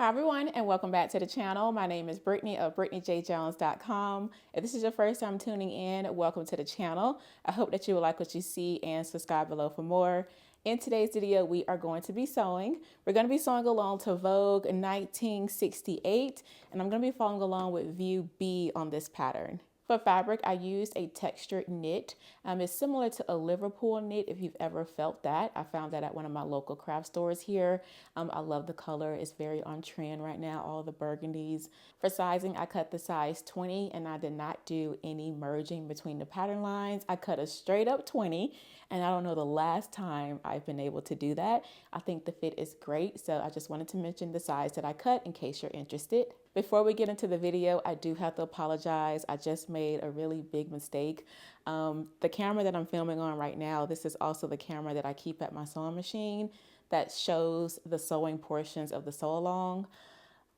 Hi everyone, and welcome back to the channel. My name is Brittany of BrittanyJJones.com. If this is your first time tuning in, welcome to the channel. I hope that you will like what you see and subscribe below for more. In today's video, we are going to be sewing. We're going to be sewing along to Vogue 1968, and I'm going to be following along with View B on this pattern. For fabric, I used a textured knit. It's similar to a Liverpool knit if you've ever felt that. I found that at one of my local craft stores here. I love the color. It's very on trend right now, all the burgundies. For sizing, I cut the size 20 and I did not do any merging between the pattern lines. I cut a straight up 20 and I don't know the last time I've been able to do that. I think the fit is great, so I just wanted to mention the size that I cut in case you're interested. Before we get into the video, I do have to apologize. I just made a really big mistake. The camera that I'm filming on right now, this is also the camera that I keep at my sewing machine that shows the sewing portions of the sew along.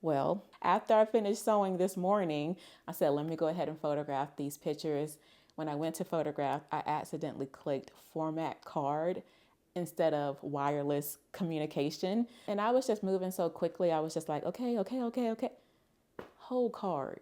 Well, after I finished sewing this morning, I said, let me go ahead and photograph these pictures. When I went to photograph, I accidentally clicked format card instead of wireless communication. And I was just moving so quickly. I was just like, okay. Whole card.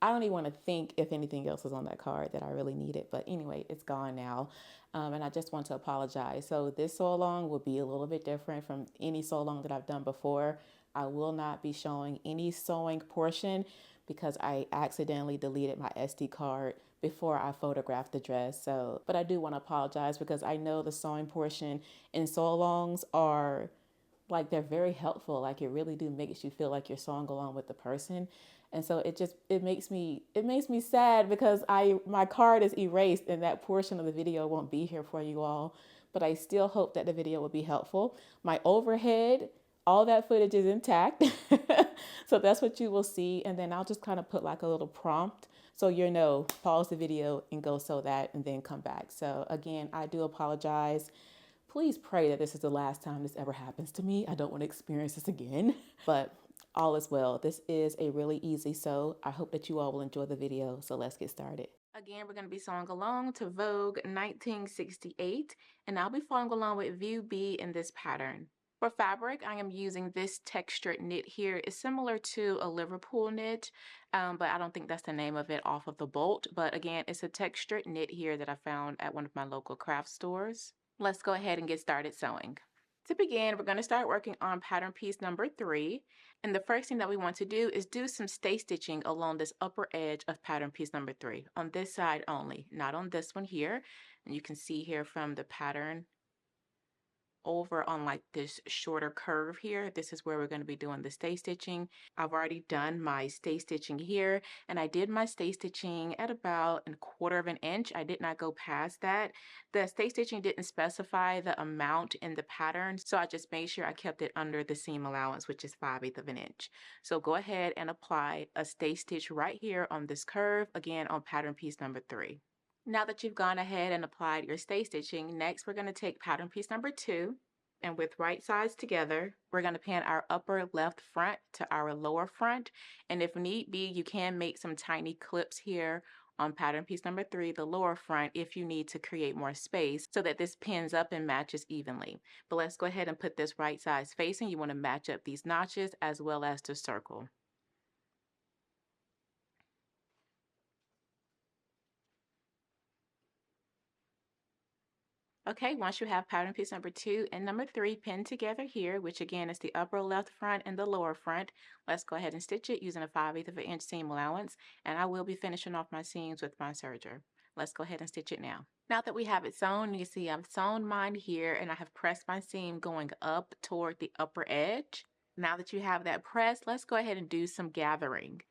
I don't even want to think if anything else was on that card that I really needed. But anyway, it's gone now. And I just want to apologize. So this sew along will be a little bit different from any sew along that I've done before. I will not be showing any sewing portion because I accidentally deleted my SD card before I photographed the dress. But I do want to apologize because I know the sewing portion in sew alongs are like, they're very helpful. Like, it really do makes you feel like you're sewing along with the person. And so it makes me sad because my card is erased and that portion of the video won't be here for you all. But I still hope that the video will be helpful. My overhead, all that footage is intact. So that's what you will see. And then I'll just kind of put like a little prompt so pause the video and go sew that and then come back. So again, I do apologize. Please pray that this is the last time this ever happens to me. I don't want to experience this again, but all is well. This is a really easy sew. I hope that you all will enjoy the video. So let's get started. Again, we're going to be sewing along to Vogue 1968, and I'll be following along with View B in this pattern. For fabric, I am using this textured knit here. It's similar to a Liverpool knit, but I don't think that's the name of it off of the bolt. But again, it's a textured knit here that I found at one of my local craft stores. Let's go ahead and get started sewing. To begin, we're going to start working on pattern piece number 3. And the first thing that we want to do is do some stay stitching along this upper edge of pattern piece number 3 on this side only, not on this one here. And you can see here from the pattern over on like this shorter curve here, this is where we're going to be doing the stay stitching. I've already done my stay stitching here, and I did my stay stitching at about 1/4 of an inch. I did not go past that. The stay stitching didn't specify the amount in the pattern, so I just made sure I kept it under the seam allowance, which is 5/8 of an inch. So go ahead and apply a stay stitch right here on this curve, again on pattern piece number 3. Now that you've gone ahead and applied your stay stitching, next we're going to take pattern piece number 2, and with right sides together, we're going to pin our upper left front to our lower front. And if need be, you can make some tiny clips here on pattern piece number 3, the lower front, if you need to create more space so that this pins up and matches evenly. But let's go ahead and put this right sides facing. You want to match up these notches as well as the circle. Okay, once you have pattern piece number 2 and number 3 pinned together here, which again is the upper left front and the lower front, let's go ahead and stitch it using a 5/8 of an inch seam allowance, and I will be finishing off my seams with my serger. Let's go ahead and stitch it now. Now that we have it sewn, you see I've sewn mine here and I have pressed my seam going up toward the upper edge. Now that you have that pressed, let's go ahead and do some gathering.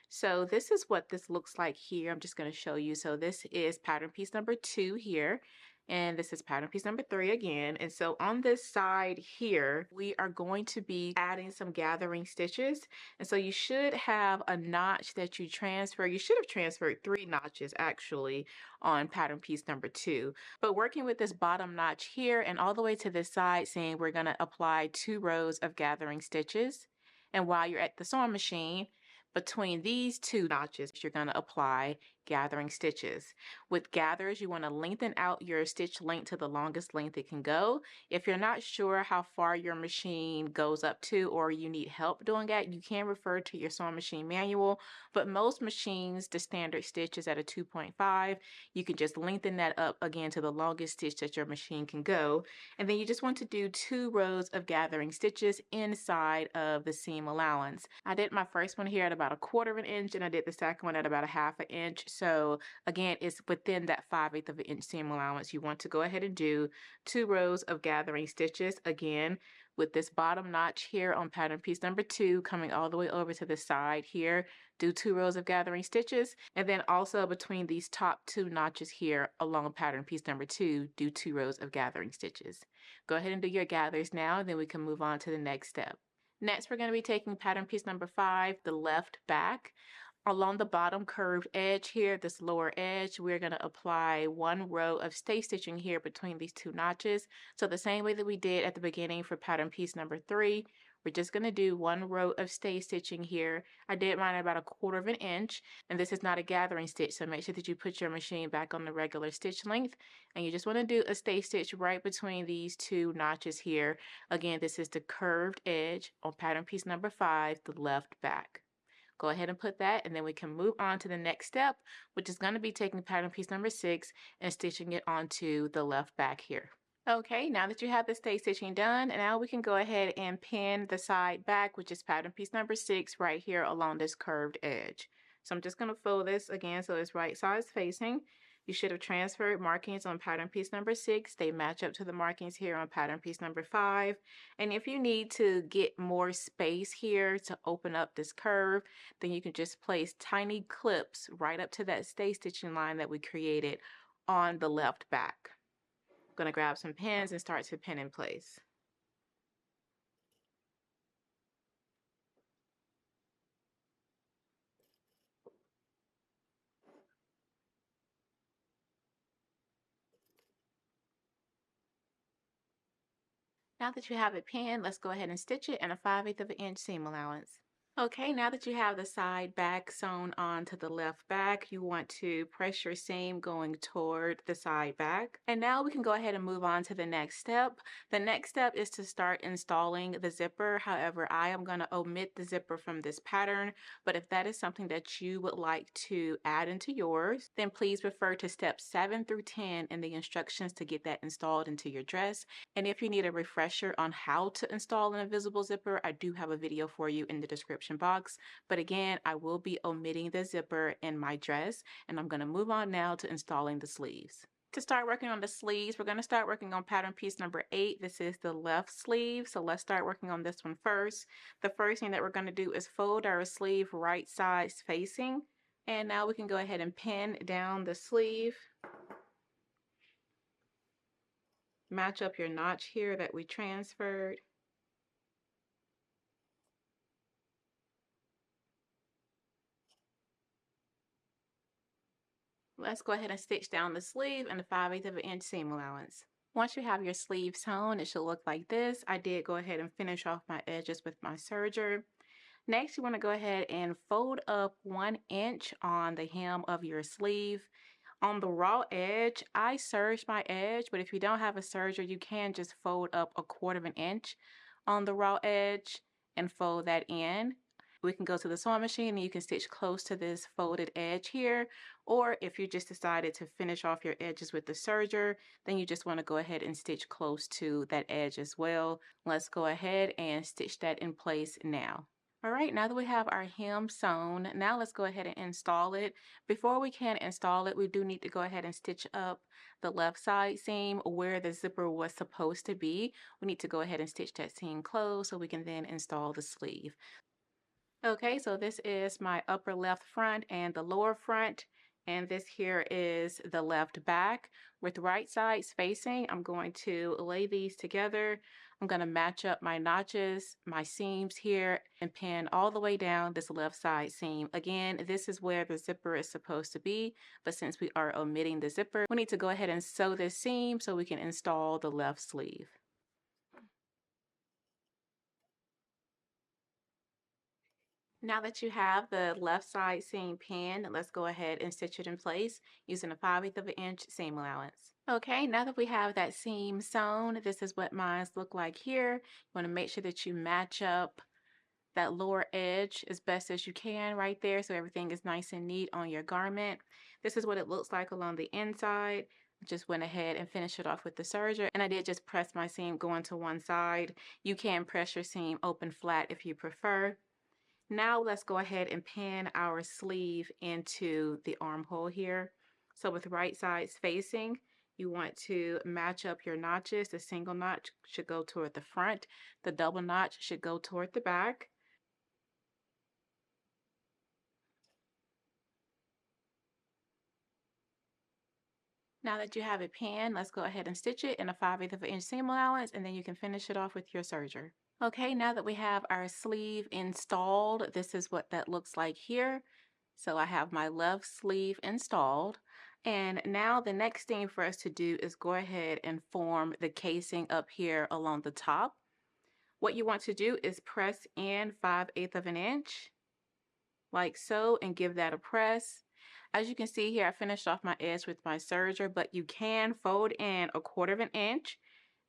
So this is what this looks like here. I'm just going to show you. So this is pattern piece number 2 here. And this is pattern piece number 3 again. And so on this side here, we are going to be adding some gathering stitches. And so you should have a notch that you transfer. You should have transferred 3 notches actually on pattern piece number 2. But working with this bottom notch here and all the way to this side, saying we're going to apply 2 rows of gathering stitches. And while you're at the sewing machine, between these 2 notches, you're going to apply gathering stitches. With gathers, you want to lengthen out your stitch length to the longest length it can go. If you're not sure how far your machine goes up to, or you need help doing that, you can refer to your sewing machine manual, but most machines, the standard stitch is at a 2.5. You can just lengthen that up again to the longest stitch that your machine can go. And then you just want to do 2 rows of gathering stitches inside of the seam allowance. I did my first one here at about 1/4 of an inch, and I did the second one at about 1/2 inch. So again, it's within that 5/8 of an inch seam allowance. You want to go ahead and do 2 rows of gathering stitches again with this bottom notch here on pattern piece number 2 coming all the way over to the side here. Do 2 rows of gathering stitches, and then also between these top 2 notches here along pattern piece number 2, do 2 rows of gathering stitches. Go ahead and do your gathers now, and then we can move on to the next step. Next, we're going to be taking pattern piece number 5, the left back. Along the bottom curved edge here, this lower edge, we're going to apply 1 row of stay stitching here between these 2 notches. So the same way that we did at the beginning for pattern piece number 3, we're just going to do 1 row of stay stitching here. I did mine at about 1/4 of an inch, and this is not a gathering stitch, so make sure that you put your machine back on the regular stitch length, and you just want to do a stay stitch right between these 2 notches here. Again, this is the curved edge on pattern piece number 5, the left back. Go ahead and put that, and then we can move on to the next step, which is going to be taking pattern piece number 6 and stitching it onto the left back here. Okay, now that you have the stay stitching done, now we can go ahead and pin the side back, which is pattern piece number 6 right here along this curved edge. So I'm just going to fold this again so it's right sides facing. You should have transferred markings on pattern piece number 6. They match up to the markings here on pattern piece number 5. And if you need to get more space here to open up this curve, then you can just place tiny clips right up to that stay stitching line that we created on the left back. I'm going to grab some pins and start to pin in place. Now that you have it pinned, let's go ahead and stitch it in a 5/8 of an inch seam allowance. Okay, now that you have the side back sewn onto the left back, you want to press your seam going toward the side back. And now we can go ahead and move on to the next step. The next step is to start installing the zipper. However, I am going to omit the zipper from this pattern, but if that is something that you would like to add into yours, then please refer to steps 7 through 10 in the instructions to get that installed into your dress. And if you need a refresher on how to install an invisible zipper, I do have a video for you in the description box. But again, I will be omitting the zipper in my dress, and I'm going to move on now to installing the sleeves. To start working on the sleeves, we're going to start working on pattern piece number 8. This is the left sleeve, so let's start working on this one first. The first thing that we're going to do is fold our sleeve right sides facing, and now we can go ahead and pin down the sleeve. Match up your notch here that we transferred. Let's go ahead and stitch down the sleeve in a 5/8 of an inch seam allowance. Once you have your sleeve sewn, it should look like this. I did go ahead and finish off my edges with my serger. Next, you want to go ahead and fold up 1 inch on the hem of your sleeve. On the raw edge, I serged my edge, but if you don't have a serger, you can just fold up 1/4 of an inch on the raw edge and fold that in. We can go to the sewing machine and you can stitch close to this folded edge here, or if you just decided to finish off your edges with the serger, then you just want to go ahead and stitch close to that edge as well. Let's go ahead and stitch that in place now. All right, now that we have our hem sewn, now let's go ahead and install it. Before we can install it, we do need to go ahead and stitch up the left side seam where the zipper was supposed to be. We need to go ahead and stitch that seam closed so we can then install the sleeve. Okay, so this is my upper left front and the lower front, and this here is the left back. With right sides facing, I'm going to lay these together. I'm going to match up my notches, my seams here, and pin all the way down this left side seam. Again, this is where the zipper is supposed to be, but since we are omitting the zipper, we need to go ahead and sew this seam so we can install the left sleeve. Now that you have the left side seam pinned, let's go ahead and stitch it in place using a 5/8 of an inch seam allowance. Okay, now that we have that seam sewn, this is what mine look like here. You want to make sure that you match up that lower edge as best as you can right there so everything is nice and neat on your garment. This is what it looks like along the inside. Just went ahead and finished it off with the serger, and I did just press my seam going to one side. You can press your seam open flat if you prefer. Now let's go ahead and pin our sleeve into the armhole here. So with right sides facing, you want to match up your notches. The single notch should go toward the front. The double notch should go toward the back. Now that you have it pinned, let's go ahead and stitch it in a 5/8 of an inch seam allowance, and then you can finish it off with your serger. Okay, now that we have our sleeve installed, this is what that looks like here. So I have my left sleeve installed. And now the next thing for us to do is go ahead and form the casing up here along the top. What you want to do is press in 5/8 of an inch, like so, and give that a press. As you can see here, I finished off my edge with my serger, but you can fold in a 1/4 of an inch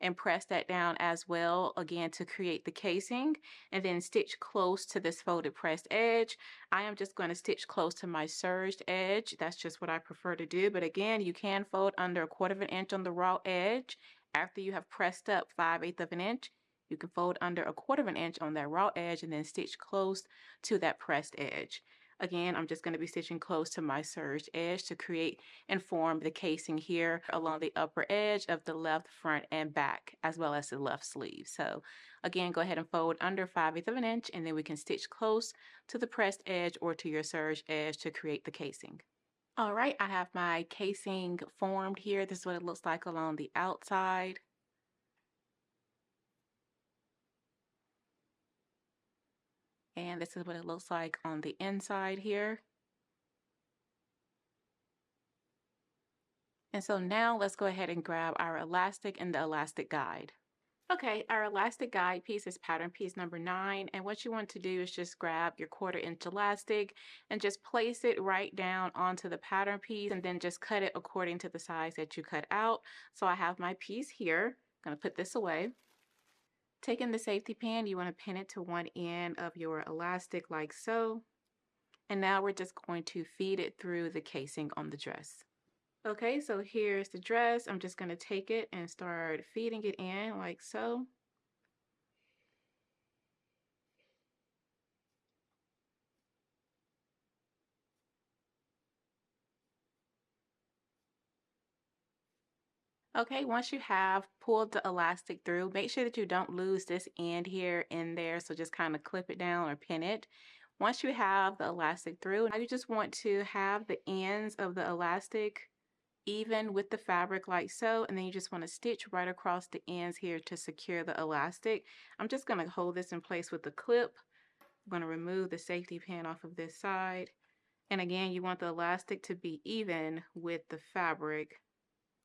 and press that down as well, again, to create the casing, and then stitch close to this folded pressed edge. I am just going to stitch close to my serged edge. That's just what I prefer to do, but again, you can fold under a 1/4 of an inch on the raw edge. After you have pressed up 5/8 of an inch, you can fold under a 1/4 of an inch on that raw edge and then stitch close to that pressed edge. Again, I'm just going to be stitching close to my serged edge to create and form the casing here along the upper edge of the left front and back, as well as the left sleeve. So again, go ahead and fold under 5/8 of an inch, and then we can stitch close to the pressed edge or to your serged edge to create the casing. All right, I have my casing formed here. This is what it looks like along the outside. And this is what it looks like on the inside here. And so now let's go ahead and grab our elastic and the elastic guide. Okay, our elastic guide piece is pattern piece number 9. And what you want to do is just grab your 1/4 inch elastic and just place it right down onto the pattern piece, and then just cut it according to the size that you cut out. So I have my piece here. I'm going to put this away. Taking the safety pin, you want to pin it to one end of your elastic like so. And now we're just going to feed it through the casing on the dress. Okay, so here's the dress. I'm just going to take it and start feeding it in like so. Okay, once you have pulled the elastic through, make sure that you don't lose this end here in there. So just kind of clip it down or pin it. Once you have the elastic through, now you just want to have the ends of the elastic even with the fabric like so, and then you just want to stitch right across the ends here to secure the elastic. I'm just going to hold this in place with the clip. I'm going to remove the safety pin off of this side. And again, you want the elastic to be even with the fabric,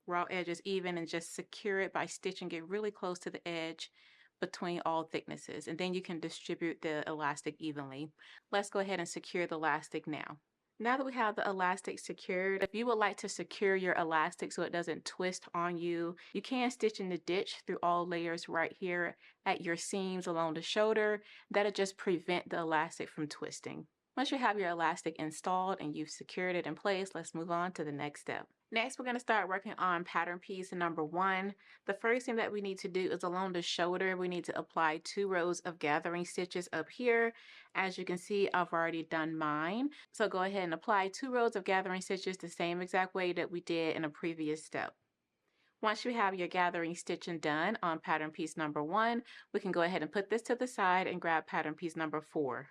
raw edges even, and just secure it by stitching it really close to the edge between all thicknesses. And then you can distribute the elastic evenly. Let's go ahead and secure the elastic now. Now that we have the elastic secured, if you would like to secure your elastic so it doesn't twist on you, you can stitch in the ditch through all layers right here at your seams along the shoulder. That'll just prevent the elastic from twisting. Once you have your elastic installed and you've secured it in place, let's move on to the next step. Next, we're going to start working on pattern piece number 1. The first thing that we need to do is along the shoulder, we need to apply 2 rows of gathering stitches up here. As you can see, I've already done mine. So go ahead and apply 2 rows of gathering stitches the same exact way that we did in a previous step. Once you have your gathering stitching done on pattern piece number 1, we can go ahead and put this to the side and grab pattern piece number 4.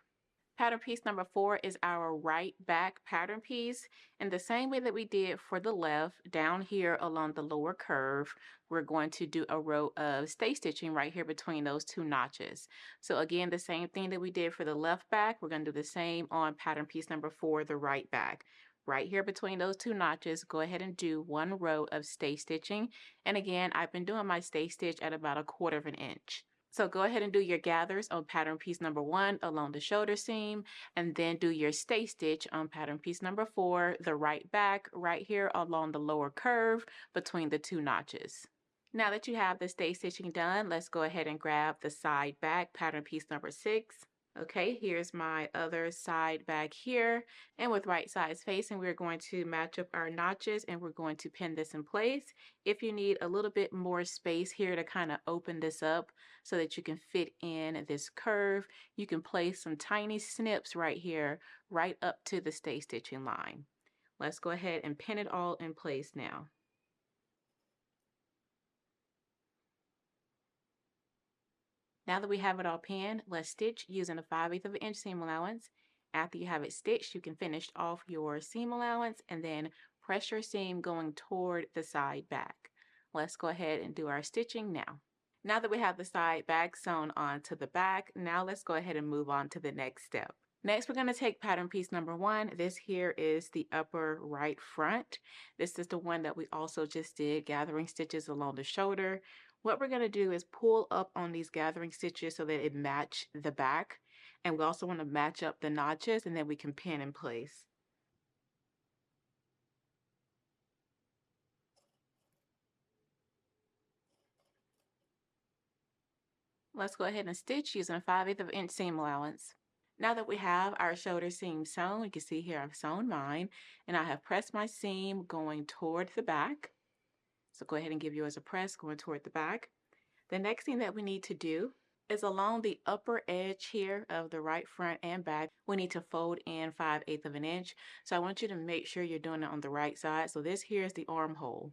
Pattern piece number 4 is our right back pattern piece. In the same way that we did for the left, down here along the lower curve, we're going to do a row of stay stitching right here between those 2 notches. So again, the same thing that we did for the left back, we're going to do the same on pattern piece number 4, the right back. Right here between those 2 notches, go ahead and do 1 row of stay stitching. And again, I've been doing my stay stitch at about a 1/4 of an inch. So go ahead and do your gathers on pattern piece number 1 along the shoulder seam, and then do your stay stitch on pattern piece number 4, the right back, right here along the lower curve between the 2 notches. Now that you have the stay stitching done, let's go ahead and grab the side back pattern piece number 6. Okay, here's my other side back here, and with right sides facing, we're going to match up our notches and we're going to pin this in place. If you need a little bit more space here to kind of open this up so that you can fit in this curve, you can place some tiny snips right here, right up to the stay stitching line. Let's go ahead and pin it all in place now. Now that we have it all pinned, let's stitch using a 5/8 of an inch seam allowance. After you have it stitched, you can finish off your seam allowance and then press your seam going toward the side back. Let's go ahead and do our stitching now. Now that we have the side back sewn onto the back, now let's go ahead and move on to the next step. Next, we're going to take pattern piece number 1. This here is the upper right front. This is the one that we also just did, gathering stitches along the shoulder. What we're going to do is pull up on these gathering stitches so that it match the back. And we also want to match up the notches, and then we can pin in place. Let's go ahead and stitch using a 5/8 of an inch seam allowance. Now that we have our shoulder seam sewn, you can see here I've sewn mine, and I have pressed my seam going toward the back. So go ahead and give yours a press going toward the back. The next thing that we need to do is along the upper edge here of the right front and back, we need to fold in 5/8 of an inch. So I want you to make sure you're doing it on the right side. So this here is the armhole.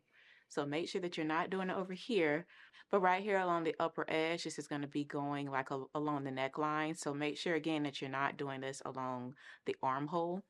So make sure that you're not doing it over here, but right here along the upper edge, this is going to be going like along the neckline. So make sure again that you're not doing this along the armhole.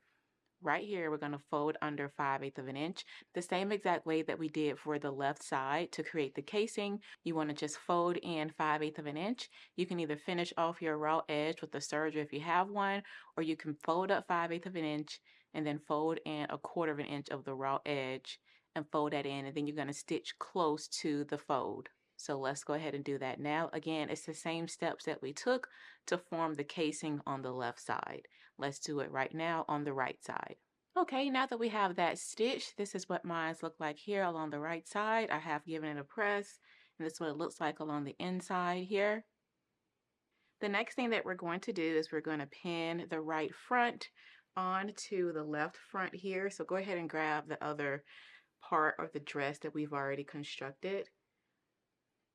Right here, we're going to fold under 5/8 of an inch, the same exact way that we did for the left side to create the casing. You want to just fold in 5/8 of an inch. You can either finish off your raw edge with a serger if you have one, or you can fold up 5/8 of an inch and then fold in 1/4 of an inch of the raw edge and fold that in, and then you're going to stitch close to the fold. So let's go ahead and do that now. Again, it's the same steps that we took to form the casing on the left side. Let's do it right now on the right side. Okay, now that we have that stitch, this is what mine look like here along the right side. I have given it a press, and this is what it looks like along the inside here. The next thing that we're going to do is we're going to pin the right front onto the left front here. So go ahead and grab the other part of the dress that we've already constructed.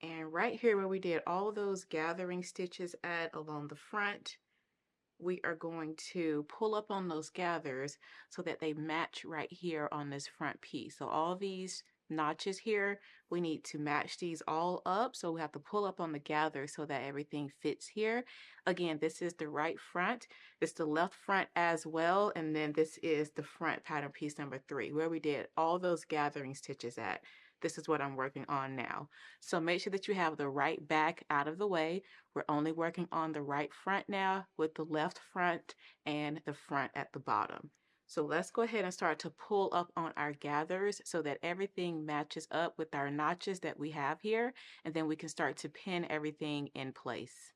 And right here where we did all those gathering stitches at along the front, we are going to pull up on those gathers so that they match right here on this front piece. So all these notches here, we need to match these all up. So we have to pull up on the gather so that everything fits here. Again, this is the right front. It's the left front as well. And then this is the front pattern piece number 3, where we did all those gathering stitches at. This is what I'm working on now. So make sure that you have the right back out of the way. We're only working on the right front now with the left front and the front at the bottom. So let's go ahead and start to pull up on our gathers so that everything matches up with our notches that we have here, and then we can start to pin everything in place.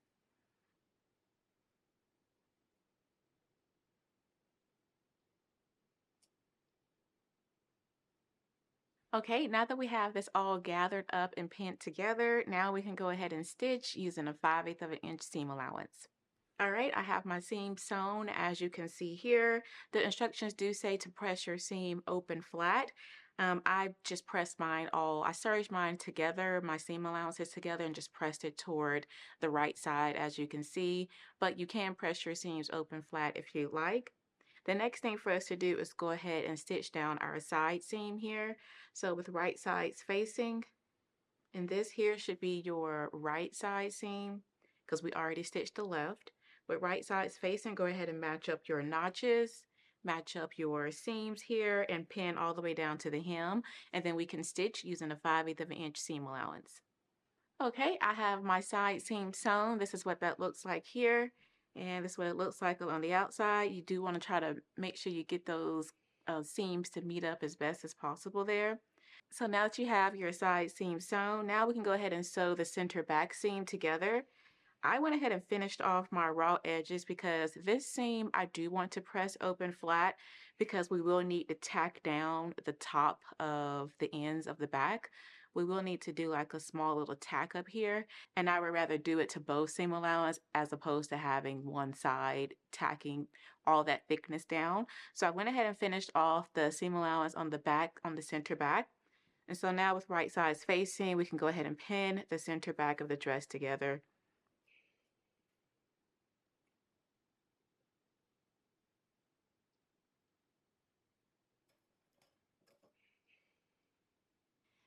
Okay, now that we have this all gathered up and pinned together, now we can go ahead and stitch using a 5/8 of an inch seam allowance. All right, I have my seam sewn. As you can see here, the instructions do say to press your seam open flat. I just pressed mine I serged mine together, my seam allowances together, and just pressed it toward the right side, as you can see, but you can press your seams open flat if you like. The next thing for us to do is go ahead and stitch down our side seam here. So with right sides facing, and this here should be your right side seam because we already stitched the left. With right sides facing, go ahead and match up your notches, match up your seams here, and pin all the way down to the hem. And then we can stitch using a 5/8 of an inch seam allowance. Okay, I have my side seam sewn. This is what that looks like here. And this is what it looks like on the outside. You do want to try to make sure you get those seams to meet up as best as possible there. So now that you have your side seam sewn, now we can go ahead and sew the center back seam together. I went ahead and finished off my raw edges because this seam I do want to press open flat because we will need to tack down the top of the ends of the back. We will need to do like a small little tack up here, and I would rather do it to both seam allowance as opposed to having one side tacking all that thickness down. So I went ahead and finished off the seam allowance on the back, on the center back. And so now with right sides facing, we can go ahead and pin the center back of the dress together.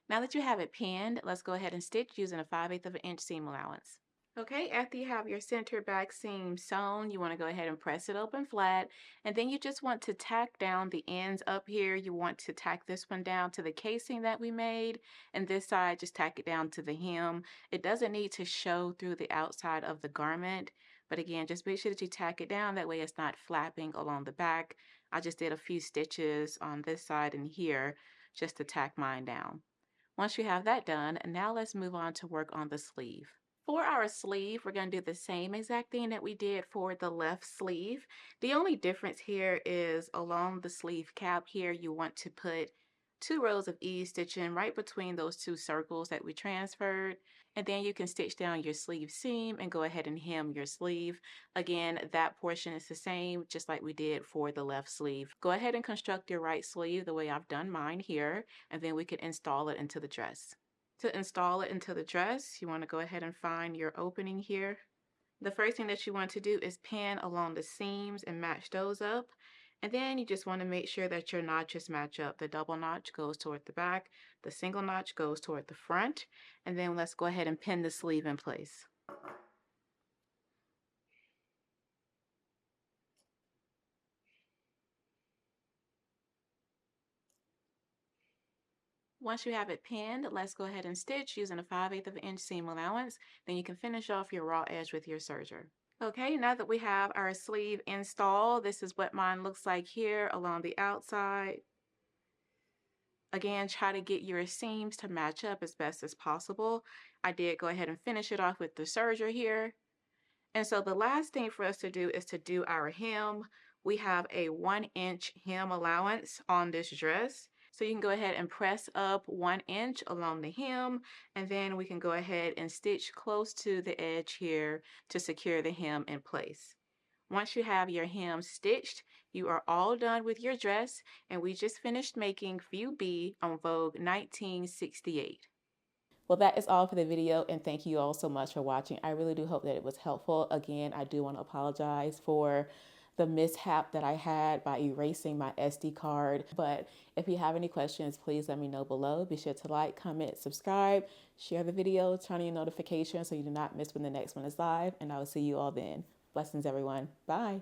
Now that you have it pinned, let's go ahead and stitch using a 5/8 of an inch seam allowance. Okay, after you have your center back seam sewn, you want to go ahead and press it open flat, and then you just want to tack down the ends up here. You want to tack this one down to the casing that we made, and this side just tack it down to the hem. It doesn't need to show through the outside of the garment, but again, just make sure that you tack it down. That way it's not flapping along the back. I just did a few stitches on this side and here just to tack mine down. Once you have that done, now let's move on to work on the sleeve. For our sleeve, we're going to do the same exact thing that we did for the left sleeve. The only difference here is along the sleeve cap here, you want to put 2 rows of ease stitching right between those 2 circles that we transferred. And then you can stitch down your sleeve seam and go ahead and hem your sleeve. Again, that portion is the same, just like we did for the left sleeve. Go ahead and construct your right sleeve the way I've done mine here, and then we can install it into the dress. To install it into the dress, you want to go ahead and find your opening here. The first thing that you want to do is pin along the seams and match those up. And then you just want to make sure that your notches match up. The double notch goes toward the back, the single notch goes toward the front. And then let's go ahead and pin the sleeve in place. Once you have it pinned, let's go ahead and stitch using a 5/8 of an inch seam allowance. Then you can finish off your raw edge with your serger. Okay, now that we have our sleeve installed, this is what mine looks like here along the outside. Again, try to get your seams to match up as best as possible. I did go ahead and finish it off with the serger here. And so the last thing for us to do is to do our hem. We have a 1-inch hem allowance on this dress. So you can go ahead and press up 1 inch along the hem, and then we can go ahead and stitch close to the edge here to secure the hem in place. Once you have your hem stitched, you are all done with your dress, and we just finished making View B on Vogue 1968. Well, that is all for the video, and thank you all so much for watching. I really do hope that it was helpful. Again, I do want to apologize for the mishap that I had by erasing my SD card. But if you have any questions, please let me know below. Be sure to like, comment, subscribe, share the video, turn on your notifications so you do not miss when the next one is live, and I will see you all then. Blessings, everyone. Bye.